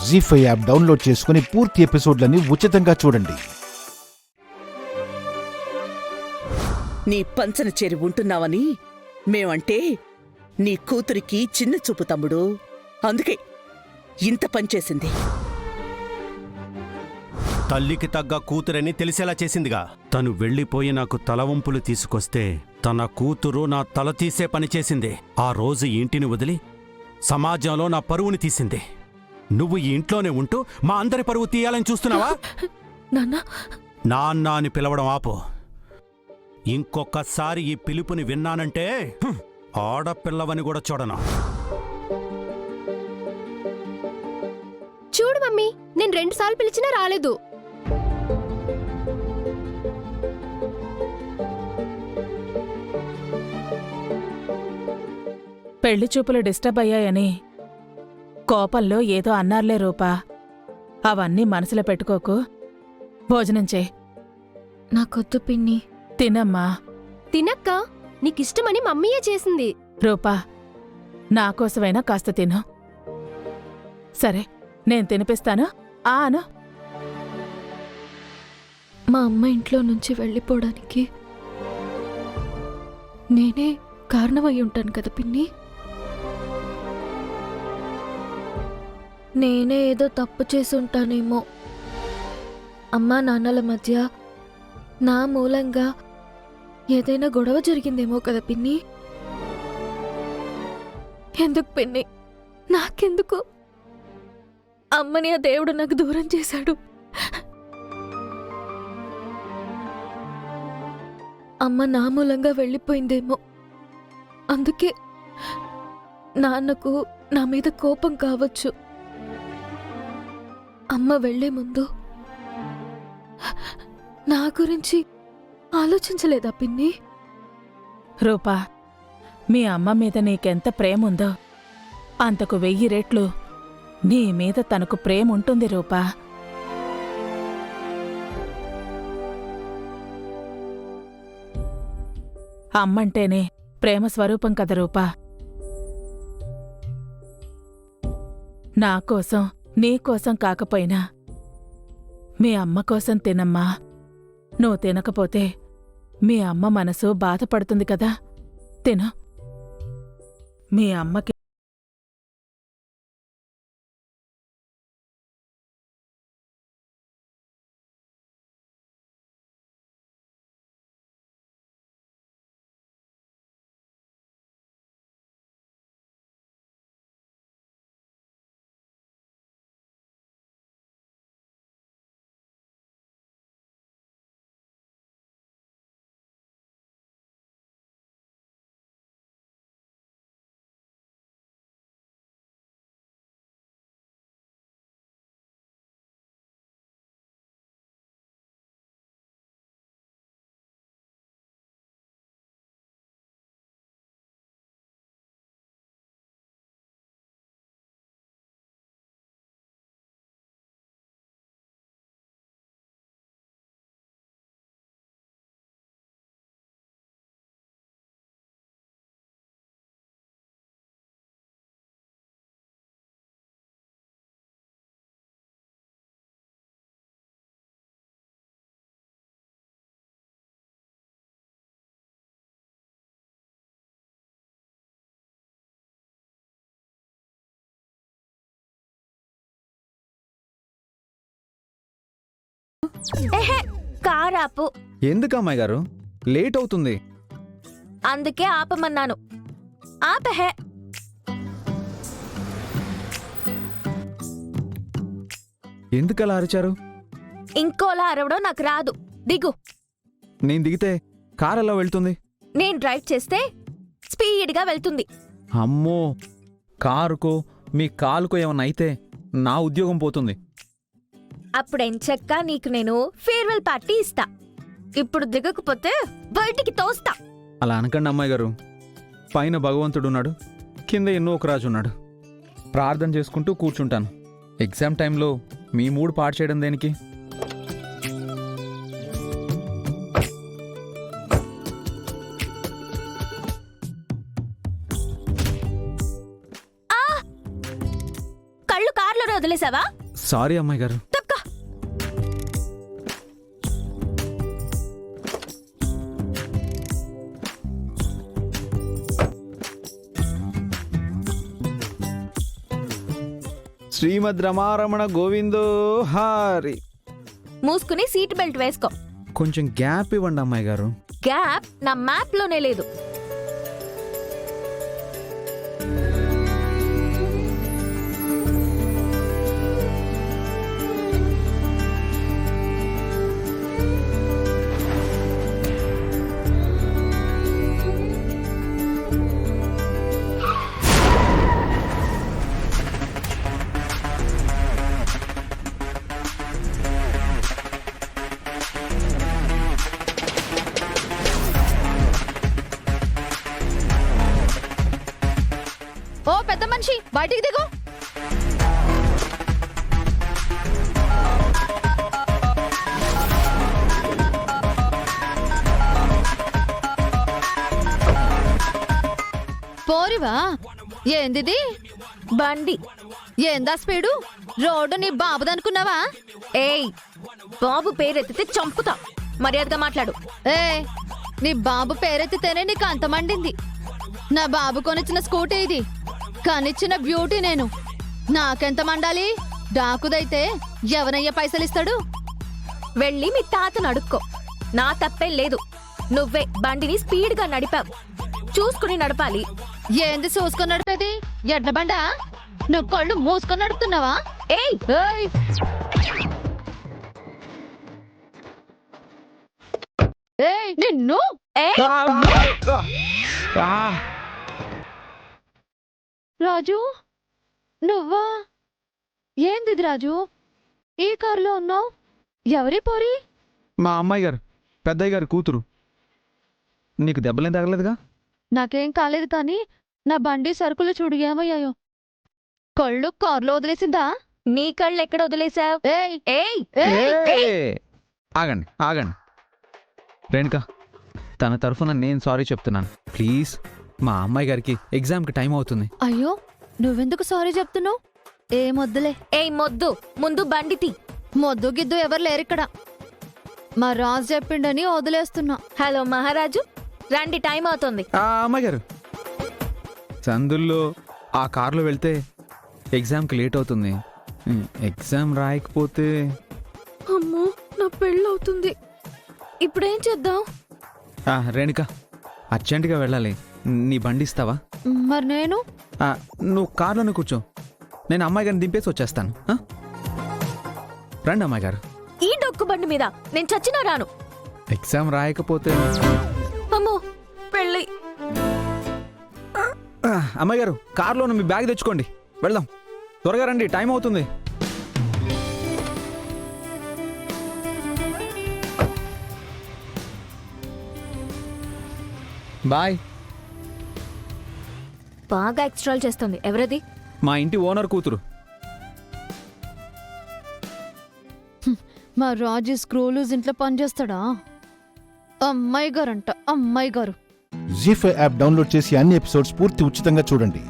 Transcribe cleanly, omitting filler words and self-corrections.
జీ5 app download చేసుకుని పూర్తి ఎపిసోడ్లని ఉచితంగా చూడండి. నీ పంచన చేరి ఉంటున్నావని మేమంటే నీ కూతురికి చిన్న చూపు తమ్ముడు. అందుకే ఇంత పనిచేసింది. తల్లికి తగ్గ కూతురని తెలిసేలా చేసిందిగా. తను వెళ్ళిపోయి నాకు తలవంపులు తీసుకొస్తే తన కూతురు నా తల తీసే పని చేసింది. ఆ రోజు ఇంటిని వదిలి సమాజంలో నా పరువుని తీసింది. నువ్వు ఈ ఇంట్లోనే ఉంటూ మా అందరి పరువు తీయాలని చూస్తున్నావా? నాన్న అని పిలవడం ఆపు. ఇంకొకసారి ఈ పిలుపుని విన్నానంటే ఆడపిల్లవని కూడా చూడను. చూడు మమ్మీ, నేను 2 సార్లు పిలిచినా రాలేదు. పెళ్లి చూపులు డిస్టర్బ్ అయ్యాయని కోపంలో ఏదో అన్నారులే రూపా. అవన్నీ మనసులో పెట్టుకోకు. భోజనం చే. నాకొద్దు పిన్ని. తినమ్మా. తినక్క, నీకిష్టమని మమ్మీయే చేసింది. రూపా, నాకోసమైనా కాస్త తిను. సరే, నేను తినిపిస్తాను. ఆను. మా అమ్మ ఇంట్లో నుంచి వెళ్ళిపోవడానికి నేనే కారణమై ఉంటాను కదా పిన్ని. నేనే ఏదో తప్పు చేసి ఉంటానేమో. అమ్మా నాన్నల మధ్య నా మూలంగా ఏదైనా గొడవ జరిగిందేమో కదా పిన్ని. ఎందుకు పిన్ని, నాకెందుకు? అమ్మని ఆ దేవుడు నాకు దూరం చేశాడు. అమ్మ నా మూలంగా వెళ్ళిపోయిందేమో. అందుకే నాన్నకు నా మీద కోపం కావచ్చు. అమ్మ వెళ్లే ముందు నా గురించి ఆలోచించలేదా పిన్ని? రూపా, మీ అమ్మ మీద నీకెంత ప్రేముందో అంతకు 1000 రెట్లు నీ మీద తనకు ప్రేముంటుంది రూపా. అమ్మంటేనే ప్రేమ స్వరూపం కదా రూపా. నాకోసం నీకోసం కాకపోయినా మీ అమ్మ కోసం తినమ్మా. నువ్వు తినకపోతే మీ అమ్మ మనసు బాధపడుతుంది కదా. తిను. మీ అమ్మకి కారాపు. ఎందుకు అమ్మాయి గారు, లేట్ అవుతుంది. అందుకే ఆపమన్నాను. ఆపహే. ఎందుకలా అరిచారు? ఇంకోలా అరవడం నాకు రాదు. దిగు. నేను దిగితే కార్ ఎలా వెళ్తుంది? నేను డ్రైవ్ చేస్తే స్పీడ్గా వెళ్తుంది. అమ్మో, కారుకో మీ కాలుకో ఏమన్నా అయితే నా ఉద్యోగం పోతుంది. అప్పుడెంచక్క నీకు నేను ఫేర్వెల్ పార్టీ ఇస్తా. ఇప్పుడు దిగకపోతే బయటికి తోస్తా. అలా అనకండి అమ్మాయి గారు. పైన భగవంతుడున్నాడు, కింద ఎన్నో ఒక రాజున్నాడు. ప్రార్థన చేసుకుంటూ కూర్చుంటాను. ఎగ్జామ్ టైంలో మీ మూడు పాడు చేయడం దేనికి? కళ్ళు కార్లో కూడా వదిలేసావా? సారీ అమ్మాయి గారు. తప్పక. శ్రీమద్ రమారమణ గోవిందో హారి. మూసుకుని సీట్ బెల్ట్ వేసుకో. కొంచెం గ్యాప్ ఇవ్వండి అమ్మాయి గారు. గ్యాప్ నా మ్యాప్ లోనే లేదు. ఓ పెద్ద మనిషి, బయటికి దిగు. పోరివా? ఏందిది? బండి. ఏందా స్పీడు? రోడ్డు నీ బాబుదనుకున్నావా? ఏయ్, బాబు పేరెత్తితే చంపుతా. మర్యాదగా మాట్లాడు. ఏ, నీ బాబు పేరెత్తితేనే నీకు అంత మండింది. నా బాబు కొనిచ్చిన స్కూటీ ఇది, కనిచ్చిన బ్యూటీ నేను. నాకెంత మండాలి? డాకుదైతే ఎవరయ్య పైసలిస్తాడు? వెళ్ళి మీ తాతను అడుక్కో. నా తప్పే లేదు. నువ్వే బండిని స్పీడ్ గా నడిపావు. చూసుకుని నడపాలి. ఏంది చూసుకొని నడిపేది? ఎడ్ల బండా? నువ్వు కళ్ళు మూసుకొని నడుపుతున్నావా? ఏయ్, ఏయ్! ఏయ్, నిన్ను! ఏయ్, రాజు, నువ్వా? ఏందిది రాజు, ఈ కారులో ఉన్నావు? ఎవరి పోరి? మా అమ్మాయి గారు, పెద్దయ్య గారు కూతురు. నీకు దెబ్బలేం తగలేదుగా? నాకేం కాలేదు కానీ నా బండి సరుకులు చూడు ఏమయ్యాయో. కళ్ళు కారులో వదిలేసిందా? నీ కళ్ళు ఎక్కడ వదిలేసావు? ఏయ్! ఏయ్, ఏయ్! ఆగండి ఆగండి. రేణుక, తన తరఫున నేను సారీ చెప్తున్నాను. ప్లీజ్, మా అమ్మాయి గారికి ఎగ్జామ్కి టైం అవుతుంది. అయ్యో, నువ్వెందుకు సారీ చెప్తున్నావు? ఏమొద్దులే. ఏయ్ మొద్దు, ముందు బండి తీ. మొద్దు గిద్దు ఎవరు లేరిక్కడ. మా రాజు చెప్పిండని వదిలేస్తున్నా. హలో మహారాజు, రండి, టైం అవుతుంది. అమ్మాయి గారు, సందుల్లో ఆ కార్లో వెళ్తే ఎగ్జామ్కి లేట్ అవుతుంది. ఎగ్జామ్ రాయకపోతే అమ్మో, నా పెళ్ళవుతుంది. ఇప్పుడేం చేద్దాం? రేణుక, అర్జెంటుగా వెళ్ళాలి. నీ బండి ఇస్తావా? మరి నేను? నువ్వు కార్లోనే కూర్చో, నేను అమ్మాయి గారిని దింపేసి వచ్చేస్తాను. రండి అమ్మాయి గారు. ఈ డొక్కు బండి మీద నేను చచ్చినా రాను. ఎగ్జామ్ రాయకపోతే అమ్మో, పెళ్ళి. అమ్మాయి గారు, కార్లోనే మీ బ్యాగ్ తెచ్చుకోండి, వెళ్దాం. త్వరగా రండి, టైం అవుతుంది. బాయ్. బాగా ఎక్స్ట్రాల్ చేస్తుంది. ఎవరది? మా ఇంటి ఓనర్ కూతురు. మా రాజు స్క్రూలూజ్ ఇంట్లో పనిచేస్తాడా? అమ్మాయి గారంట, అమ్మాయి గారు. జీ5 యాప్ డౌన్లోడ్ చేసి అన్ని ఎపిసోడ్స్ పూర్తి ఉచితంగా చూడండి.